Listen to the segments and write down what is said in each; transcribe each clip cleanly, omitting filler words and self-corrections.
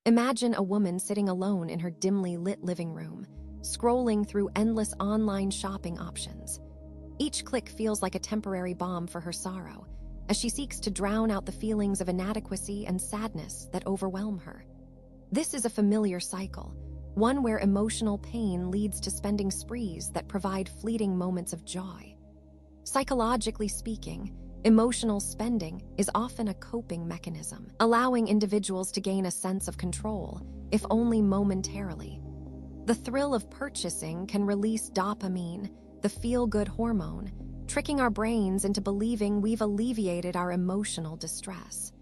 Imagine a woman sitting alone in her dimly lit living room, scrolling through endless online shopping options. Each click feels like a temporary balm for her sorrow, as she seeks to drown out the feelings of inadequacy and sadness that overwhelm her. This is a familiar cycle, one where emotional pain leads to spending sprees that provide fleeting moments of joy. Psychologically speaking, emotional spending is often a coping mechanism, allowing individuals to gain a sense of control, if only momentarily. The thrill of purchasing can release dopamine, the feel-good hormone, tricking our brains into believing we've alleviated our emotional distress.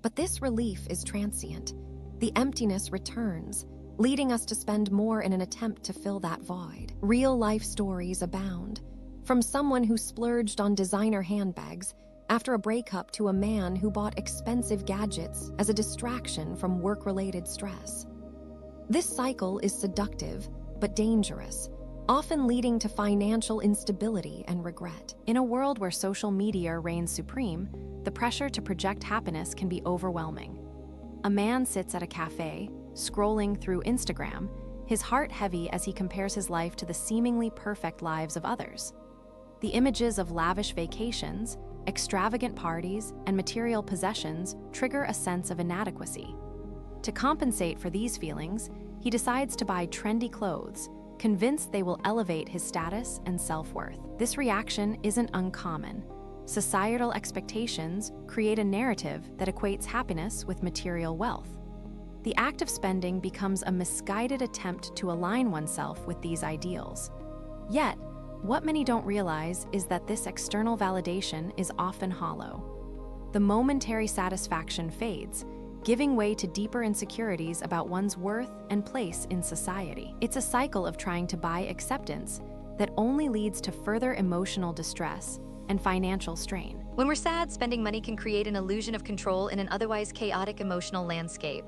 But this relief is transient. The emptiness returns, leading us to spend more in an attempt to fill that void. Real-life stories abound, from someone who splurged on designer handbags after a breakup to a man who bought expensive gadgets as a distraction from work-related stress. This cycle is seductive but dangerous, often leading to financial instability and regret. In a world where social media reigns supreme, the pressure to project happiness can be overwhelming. A man sits at a cafe, scrolling through Instagram, his heart heavy as he compares his life to the seemingly perfect lives of others. The images of lavish vacations, extravagant parties, and material possessions trigger a sense of inadequacy. To compensate for these feelings, he decides to buy trendy clothes, convinced they will elevate his status and self-worth. This reaction isn't uncommon. Societal expectations create a narrative that equates happiness with material wealth. The act of spending becomes a misguided attempt to align oneself with these ideals. Yet, what many don't realize is that this external validation is often hollow. The momentary satisfaction fades, giving way to deeper insecurities about one's worth and place in society. It's a cycle of trying to buy acceptance that only leads to further emotional distress and financial strain. When we're sad, spending money can create an illusion of control in an otherwise chaotic emotional landscape.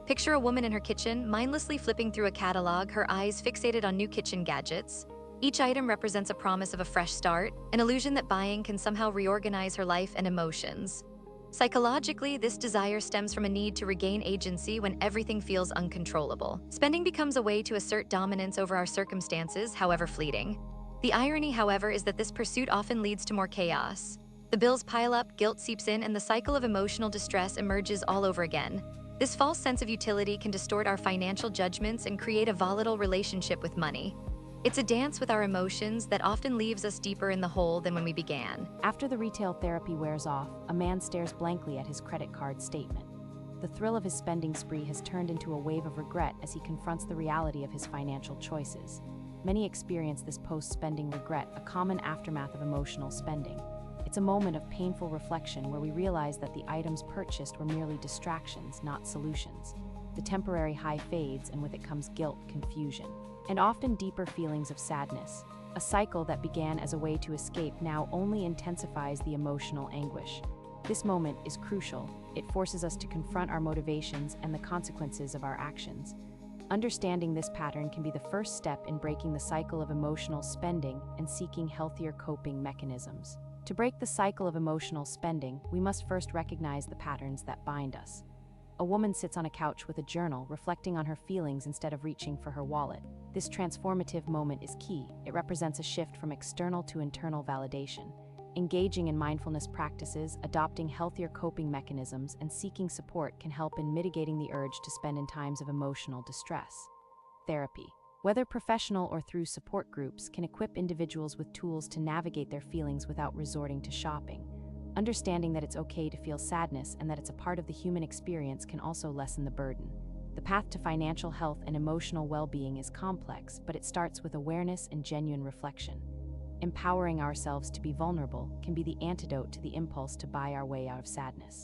Picture a woman in her kitchen, mindlessly flipping through a catalog, her eyes fixated on new kitchen gadgets. Each item represents a promise of a fresh start, an illusion that buying can somehow reorganize her life and emotions. Psychologically, this desire stems from a need to regain agency when everything feels uncontrollable. Spending becomes a way to assert dominance over our circumstances, however fleeting. The irony, however, is that this pursuit often leads to more chaos. The bills pile up, guilt seeps in, and the cycle of emotional distress emerges all over again. This false sense of utility can distort our financial judgments and create a volatile relationship with money. It's a dance with our emotions that often leaves us deeper in the hole than when we began. After the retail therapy wears off, a man stares blankly at his credit card statement. The thrill of his spending spree has turned into a wave of regret as he confronts the reality of his financial choices. Many experience this post-spending regret, a common aftermath of emotional spending. It's a moment of painful reflection where we realize that the items purchased were merely distractions, not solutions. The temporary high fades, and with it comes guilt, confusion, and often deeper feelings of sadness. A cycle that began as a way to escape now only intensifies the emotional anguish. This moment is crucial. It forces us to confront our motivations and the consequences of our actions. Understanding this pattern can be the first step in breaking the cycle of emotional spending and seeking healthier coping mechanisms. To break the cycle of emotional spending, we must first recognize the patterns that bind us. A woman sits on a couch with a journal, reflecting on her feelings instead of reaching for her wallet. This transformative moment is key. It represents a shift from external to internal validation. Engaging in mindfulness practices, adopting healthier coping mechanisms, and seeking support can help in mitigating the urge to spend in times of emotional distress. Therapy, whether professional or through support groups, can equip individuals with tools to navigate their feelings without resorting to shopping. Understanding that it's okay to feel sadness and that it's a part of the human experience can also lessen the burden. The path to financial health and emotional well-being is complex, but it starts with awareness and genuine reflection. Empowering ourselves to be vulnerable can be the antidote to the impulse to buy our way out of sadness.